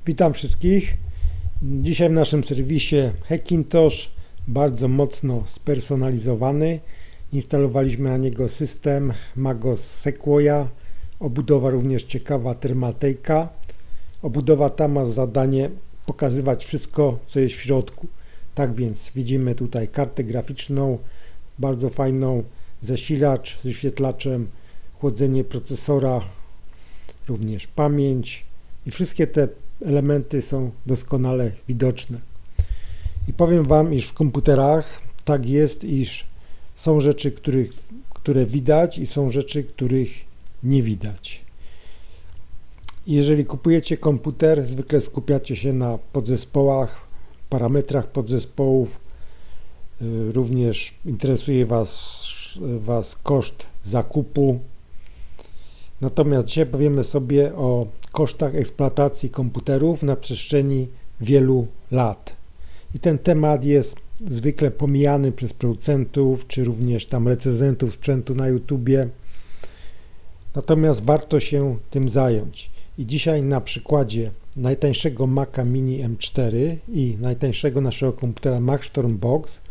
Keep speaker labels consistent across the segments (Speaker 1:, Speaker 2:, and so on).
Speaker 1: Witam wszystkich. Dzisiaj w naszym serwisie Hackintosh, bardzo mocno spersonalizowany. Instalowaliśmy na niego system Magos Sequoia. Obudowa również ciekawa, Thermaltake'a. Obudowa ta ma zadanie pokazywać wszystko, co jest w środku. Tak więc widzimy tutaj kartę graficzną, bardzo fajną, zasilacz z wyświetlaczem, chłodzenie procesora, również pamięć i wszystkie te elementy są doskonale widoczne. I powiem Wam, iż w komputerach tak jest, iż są rzeczy, które widać i są rzeczy, których nie widać. Jeżeli kupujecie komputer, zwykle skupiacie się na podzespołach, parametrach podzespołów. Również interesuje Was koszt zakupu. Natomiast dzisiaj powiemy sobie o kosztach eksploatacji komputerów na przestrzeni wielu lat. I ten temat jest zwykle pomijany przez producentów, czy również tam recenzentów sprzętu na YouTubie. Natomiast warto się tym zająć. I dzisiaj na przykładzie najtańszego Maca Mini M4 i najtańszego naszego komputera Maxstorm Box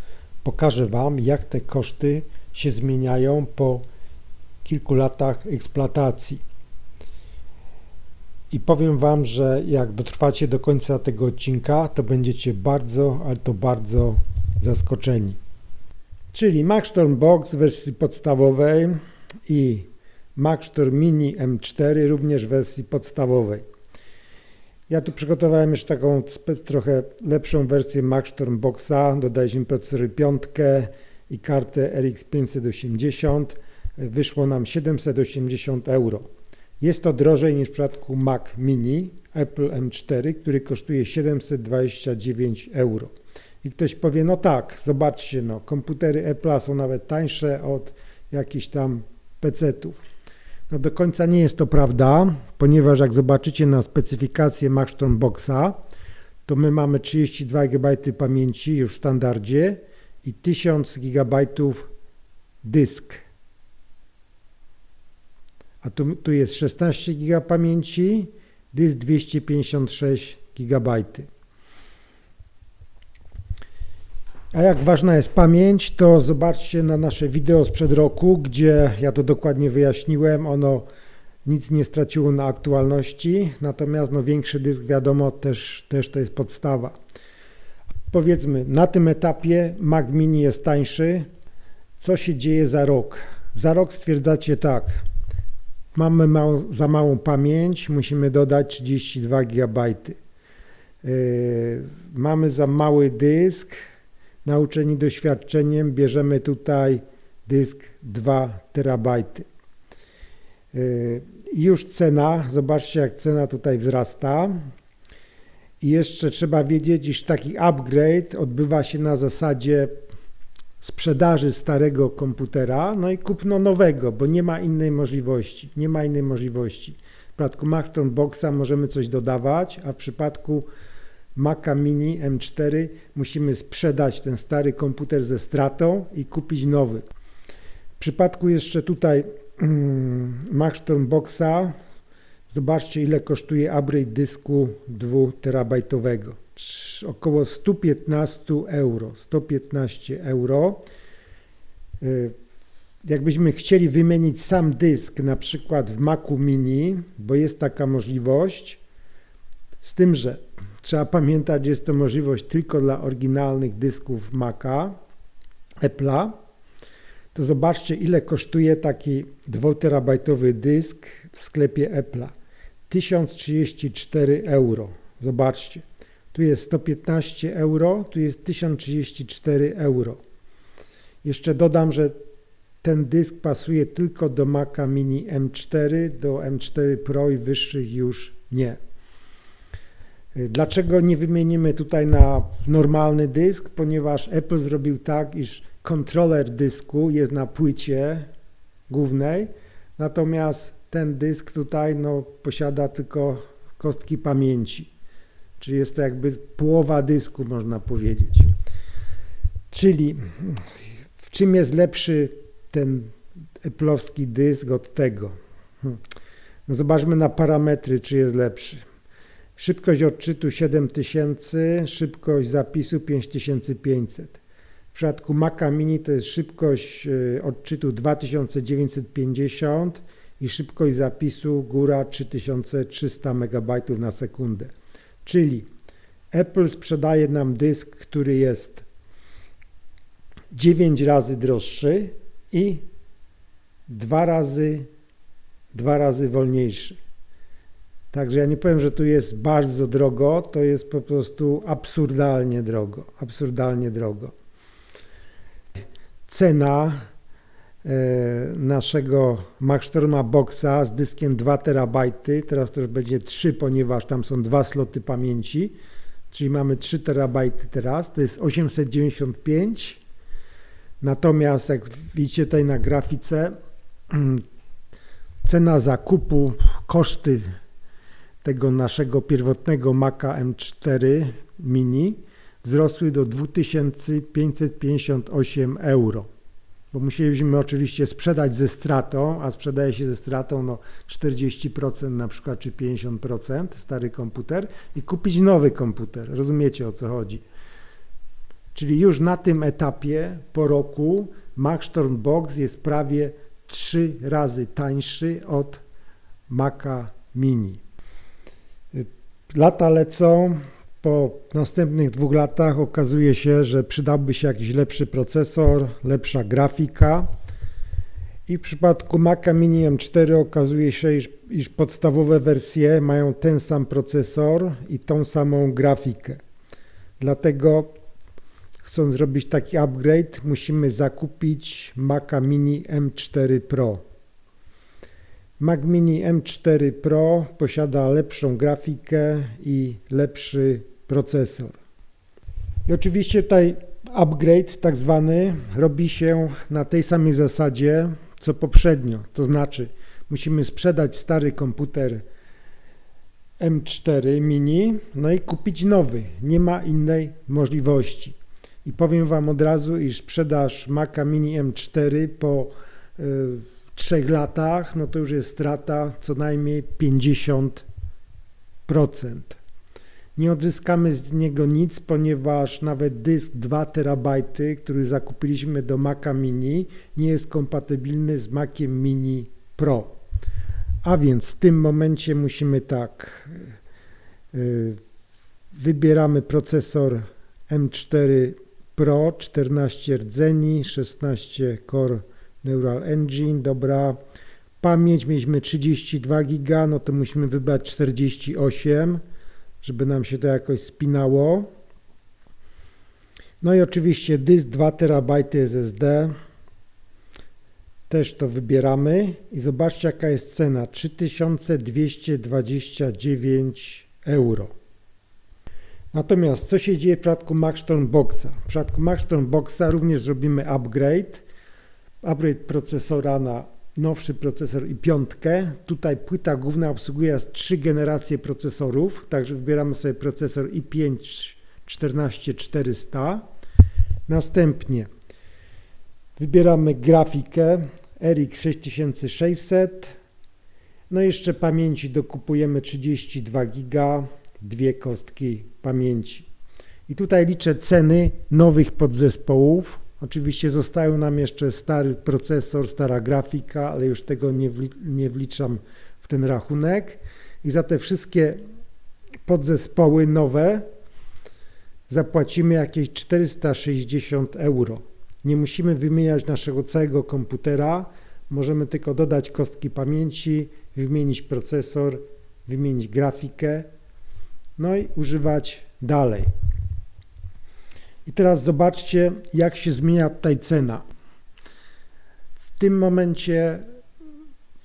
Speaker 1: pokażę Wam, jak te koszty się zmieniają po kilku latach eksploatacji. I powiem Wam, że jak dotrwacie do końca tego odcinka, to będziecie bardzo, ale to bardzo zaskoczeni. Czyli Maxstorm Box w wersji podstawowej i Maxstorm Mini M4 również w wersji podstawowej. Ja tu przygotowałem jeszcze taką trochę lepszą wersję Maxstorm Boxa. Dodaliśmy procesor 5 i kartę RX 580. Wyszło nam 780 euro. Jest to drożej niż w przypadku Mac Mini Apple M4, który kosztuje 729 euro. I ktoś powie, no tak, zobaczcie, no, komputery Apple'a są nawet tańsze od jakichś tam PC-ów. No do końca nie jest to prawda, ponieważ jak zobaczycie na specyfikację Maxstorm Boxa, to my mamy 32 GB pamięci już w standardzie i 1000 GB dysk. A tu jest 16 GB pamięci, dysk 256 GB. A jak ważna jest pamięć, to zobaczcie na nasze wideo sprzed roku, gdzie ja to dokładnie wyjaśniłem. Ono nic nie straciło na aktualności, natomiast no, większy dysk, wiadomo, też to jest podstawa. Powiedzmy, na tym etapie Mac Mini jest tańszy. Co się dzieje za rok? Za rok stwierdzacie tak. Mamy za małą pamięć, musimy dodać 32 GB. Mamy za mały dysk, nauczeni doświadczeniem bierzemy tutaj dysk 2 terabajty. I już cena, zobaczcie jak cena tutaj wzrasta. I jeszcze trzeba wiedzieć, iż taki upgrade odbywa się na zasadzie sprzedaży starego komputera, no i kupno nowego, bo nie ma innej możliwości. Nie ma innej możliwości. W przypadku Maxstorm Boxa możemy coś dodawać, a w przypadku Maca Mini M4 musimy sprzedać ten stary komputer ze stratą i kupić nowy. W przypadku jeszcze tutaj Maxstorm Boxa, zobaczcie ile kosztuje upgrade dysku 2 terabajtowego. Około 115 euro. 115 euro. Jakbyśmy chcieli wymienić sam dysk, na przykład w Macu Mini, bo jest taka możliwość, z tym, że trzeba pamiętać, że jest to możliwość tylko dla oryginalnych dysków Maca, Apple'a, to zobaczcie ile kosztuje taki 2-terabajtowy dysk w sklepie Apple'a. 1034 euro. Zobaczcie. Tu jest 115 euro, tu jest 1034 euro. Jeszcze dodam, że ten dysk pasuje tylko do Maca Mini M4, do M4 Pro i wyższych już nie. Dlaczego nie wymienimy tutaj na normalny dysk? Ponieważ Apple zrobił tak, iż kontroler dysku jest na płycie głównej, natomiast ten dysk tutaj no, posiada tylko kostki pamięci. Czyli jest to jakby połowa dysku, można powiedzieć. Czyli w czym jest lepszy ten Apple'owski dysk od tego? No zobaczmy na parametry, czy jest lepszy. Szybkość odczytu 7000, szybkość zapisu 5500. W przypadku Maca Mini to jest szybkość odczytu 2950 i szybkość zapisu góra 3300 MB na sekundę. Czyli Apple sprzedaje nam dysk, który jest 9 razy droższy i 2 razy wolniejszy. Także ja nie powiem, że tu jest bardzo drogo, to jest po prostu absurdalnie drogo. Cena naszego Maxstorma Boxa z dyskiem 2 TB, teraz to już będzie 3, ponieważ tam są 2 sloty pamięci, czyli mamy 3 TB teraz, to jest 895. Natomiast jak widzicie tutaj na grafice, cena zakupu, koszty tego naszego pierwotnego Maca M4 Mini wzrosły do 2558 euro. Bo musieliśmy oczywiście sprzedać ze stratą, a sprzedaje się ze stratą 40% na przykład, czy 50% stary komputer i kupić nowy komputer. Rozumiecie, o co chodzi? Czyli już na tym etapie po roku Maxstorm Box jest prawie 3 razy tańszy od Maca Mini. Lata lecą, po następnych 2 latach okazuje się, że przydałby się jakiś lepszy procesor, lepsza grafika i w przypadku Maca Mini M4 okazuje się, iż podstawowe wersje mają ten sam procesor i tą samą grafikę. Dlatego chcąc zrobić taki upgrade, musimy zakupić Maca Mini M4 Pro. Mac Mini M4 Pro posiada lepszą grafikę i lepszy procesor. I oczywiście tutaj upgrade tak zwany robi się na tej samej zasadzie co poprzednio. To znaczy musimy sprzedać stary komputer M4 Mini, no i kupić nowy. Nie ma innej możliwości. I powiem Wam od razu, iż sprzedaż Maca Mini M4 po 3 latach, no to już jest strata co najmniej 50%. Nie odzyskamy z niego nic, ponieważ nawet dysk 2 TB, który zakupiliśmy do Maca Mini, nie jest kompatybilny z Maciem Mini Pro. A więc w tym momencie musimy tak, wybieramy procesor M4 Pro, 14 rdzeni, 16 Core Neural Engine, dobra. Pamięć mieliśmy 32 GB, no to musimy wybrać 48, żeby nam się to jakoś spinało. No i oczywiście dysk 2 TB SSD. Też to wybieramy i zobaczcie, jaka jest cena. 3229 euro. Natomiast co się dzieje w przypadku Maxstorm Boxa? W przypadku Maxstorm Boxa również zrobimy upgrade procesora na nowszy procesor i 5. Tutaj płyta główna obsługuje 3 generacje procesorów, także wybieramy sobie procesor i5 14400. Następnie wybieramy grafikę RX 6600. No i jeszcze pamięci dokupujemy 32 GB, 2 kostki pamięci. I tutaj liczę ceny nowych podzespołów. Oczywiście zostają nam jeszcze stary procesor, stara grafika, ale już tego nie wliczam w ten rachunek. I za te wszystkie podzespoły nowe zapłacimy jakieś 460 euro. Nie musimy wymieniać naszego całego komputera, możemy tylko dodać kostki pamięci, wymienić procesor, wymienić grafikę, no i używać dalej. I teraz zobaczcie, jak się zmienia tutaj cena. W tym momencie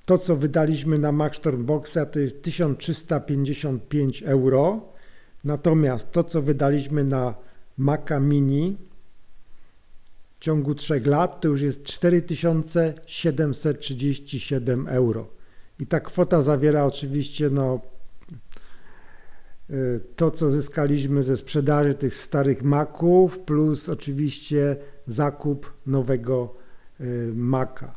Speaker 1: to, co wydaliśmy na Maxstorm Boxa, to jest 1355 euro, natomiast to, co wydaliśmy na Maca Mini w ciągu 3 lat, to już jest 4737 euro. I ta kwota zawiera oczywiście to, co zyskaliśmy ze sprzedaży tych starych Maców, plus oczywiście zakup nowego Maca.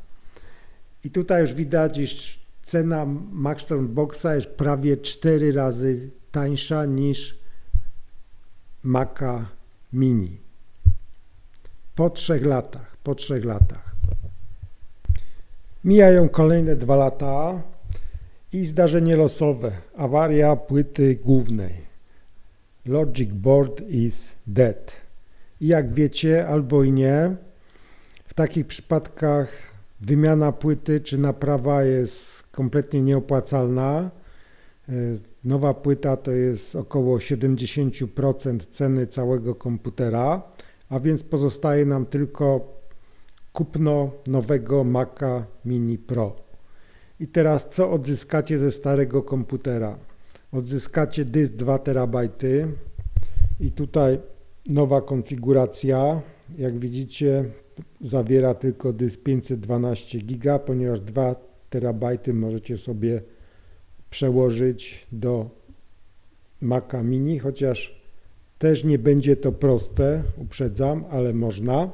Speaker 1: I tutaj już widać, iż cena Maxstorm Boxa jest prawie 4 razy tańsza niż Maca Mini. Po 3 latach. Mijają kolejne 2 lata i zdarzenie losowe. Awaria płyty głównej. Logic board is dead. I jak wiecie, albo i nie, w takich przypadkach wymiana płyty czy naprawa jest kompletnie nieopłacalna. Nowa płyta to jest około 70% ceny całego komputera, a więc pozostaje nam tylko kupno nowego Maca Mini Pro. I teraz co odzyskacie ze starego komputera? Odzyskacie dysk 2 TB i tutaj nowa konfiguracja. Jak widzicie, zawiera tylko dysk 512 GB, ponieważ 2 TB możecie sobie przełożyć do Maca Mini, chociaż też nie będzie to proste, uprzedzam, ale można.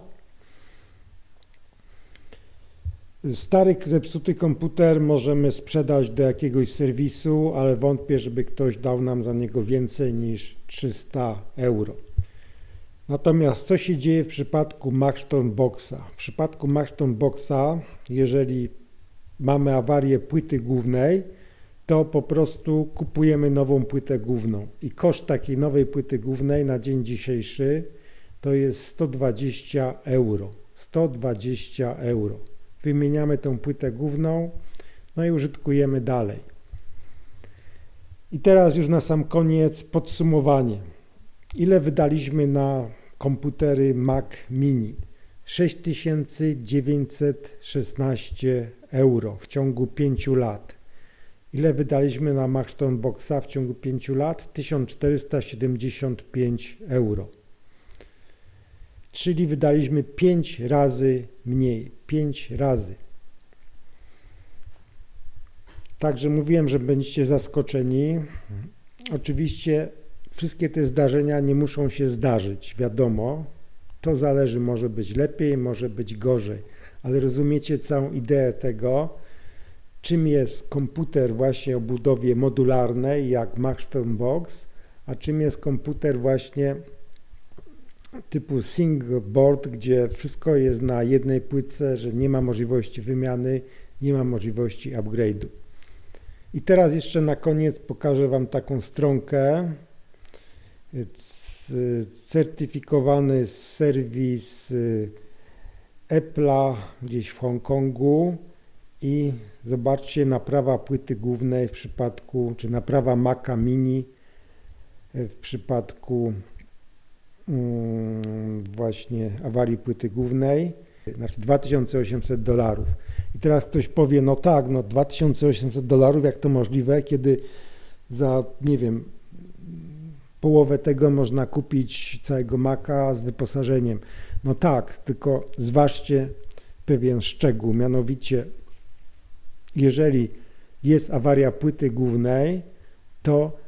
Speaker 1: Stary, zepsuty komputer możemy sprzedać do jakiegoś serwisu, ale wątpię, żeby ktoś dał nam za niego więcej niż 300 euro. Natomiast co się dzieje w przypadku Maxtorm Boxa? W przypadku Maxtorm Boxa, jeżeli mamy awarię płyty głównej, to po prostu kupujemy nową płytę główną. I koszt takiej nowej płyty głównej na dzień dzisiejszy to jest 120 euro. 120 euro. Wymieniamy tą płytę główną, no i użytkujemy dalej. I teraz już na sam koniec podsumowanie. Ile wydaliśmy na komputery Mac Mini? 6916 euro w ciągu 5 lat. Ile wydaliśmy na Maxtorm Boxa w ciągu 5 lat? 1475 euro. Czyli wydaliśmy 5 razy mniej. 5 razy. Także mówiłem, że będziecie zaskoczeni. Oczywiście wszystkie te zdarzenia nie muszą się zdarzyć, wiadomo. To zależy, może być lepiej, może być gorzej. Ale rozumiecie całą ideę tego, czym jest komputer właśnie o budowie modularnej, jak Maxtorm Box, a czym jest komputer właśnie typu single board, gdzie wszystko jest na jednej płytce, że nie ma możliwości wymiany, nie ma możliwości upgrade'u. I teraz jeszcze na koniec pokażę Wam taką stronkę. Certyfikowany serwis Apple'a gdzieś w Hongkongu i zobaczcie, naprawa płyty głównej w przypadku, czy naprawa Maca Mini w przypadku właśnie awarii płyty głównej, znaczy $2800. I teraz ktoś powie, no tak, no $2800, jak to możliwe, kiedy za, nie wiem, połowę tego można kupić całego Maca z wyposażeniem. No tak, tylko zważcie pewien szczegół, mianowicie jeżeli jest awaria płyty głównej, to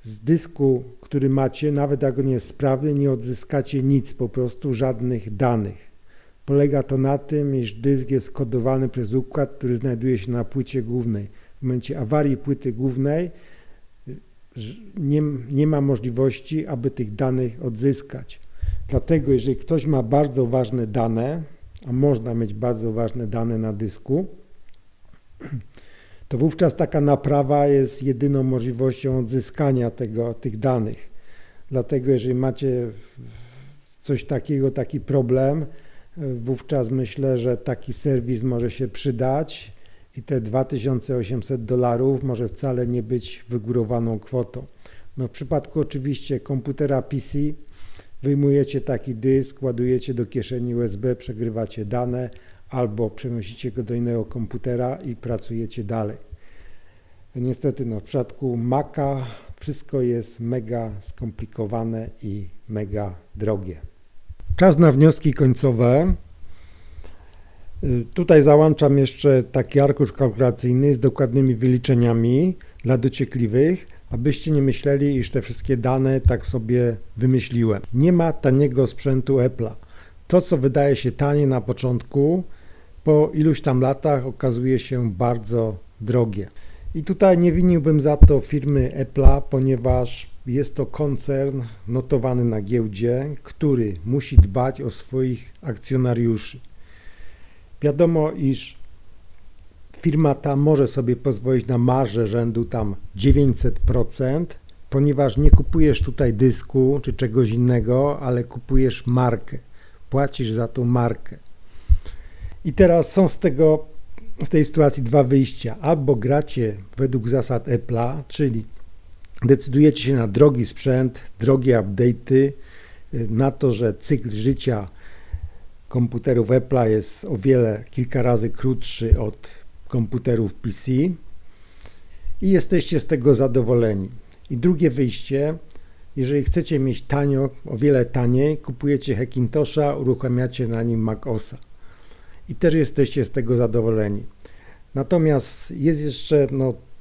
Speaker 1: z dysku, który macie, nawet jak on jest sprawny, nie odzyskacie nic, po prostu żadnych danych. Polega to na tym, iż dysk jest kodowany przez układ, który znajduje się na płycie głównej. W momencie awarii płyty głównej nie ma możliwości, aby tych danych odzyskać. Dlatego, jeżeli ktoś ma bardzo ważne dane, a można mieć bardzo ważne dane na dysku, to wówczas taka naprawa jest jedyną możliwością odzyskania tych danych. Dlatego jeżeli macie coś takiego, taki problem, wówczas myślę, że taki serwis może się przydać i te $2800 może wcale nie być wygórowaną kwotą. No w przypadku oczywiście komputera PC wyjmujecie taki dysk, ładujecie do kieszeni USB, przegrywacie dane, albo przenosicie go do innego komputera i pracujecie dalej. Niestety w przypadku Maca wszystko jest mega skomplikowane i mega drogie. Czas na wnioski końcowe. Tutaj załączam jeszcze taki arkusz kalkulacyjny z dokładnymi wyliczeniami dla dociekliwych, abyście nie myśleli, iż te wszystkie dane tak sobie wymyśliłem. Nie ma taniego sprzętu Apple'a. To, co wydaje się tanie na początku, po iluś tam latach okazuje się bardzo drogie. I tutaj nie winiłbym za to firmy Apple'a, ponieważ jest to koncern notowany na giełdzie, który musi dbać o swoich akcjonariuszy. Wiadomo, iż firma ta może sobie pozwolić na marżę rzędu tam 900%, ponieważ nie kupujesz tutaj dysku czy czegoś innego, ale kupujesz markę. Płacisz za tą markę. I teraz są z tej sytuacji dwa wyjścia. Albo gracie według zasad Apple'a, czyli decydujecie się na drogi sprzęt, drogie update'y, na to, że cykl życia komputerów Apple'a jest kilka razy krótszy od komputerów PC i jesteście z tego zadowoleni. I drugie wyjście, jeżeli chcecie mieć tanio, o wiele taniej, kupujecie Hackintosha, uruchamiacie na nim macOSa i też jesteście z tego zadowoleni. Natomiast jest jeszcze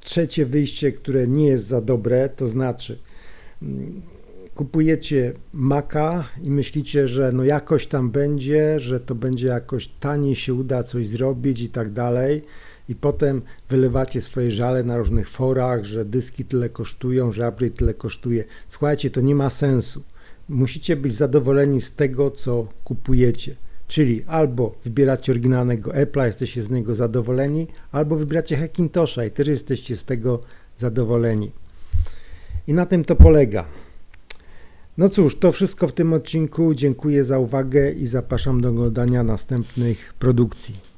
Speaker 1: trzecie wyjście, które nie jest za dobre, to znaczy kupujecie Maca i myślicie, że jakoś tam będzie, że to będzie jakoś taniej się uda coś zrobić i tak dalej. I potem wylewacie swoje żale na różnych forach, że dyski tyle kosztują, że upgrade tyle kosztuje. Słuchajcie, to nie ma sensu. Musicie być zadowoleni z tego, co kupujecie. Czyli albo wybieracie oryginalnego Apple'a, jesteście z niego zadowoleni, albo wybieracie Hackintosha i też jesteście z tego zadowoleni. I na tym to polega. No cóż, to wszystko w tym odcinku. Dziękuję za uwagę i zapraszam do oglądania następnych produkcji.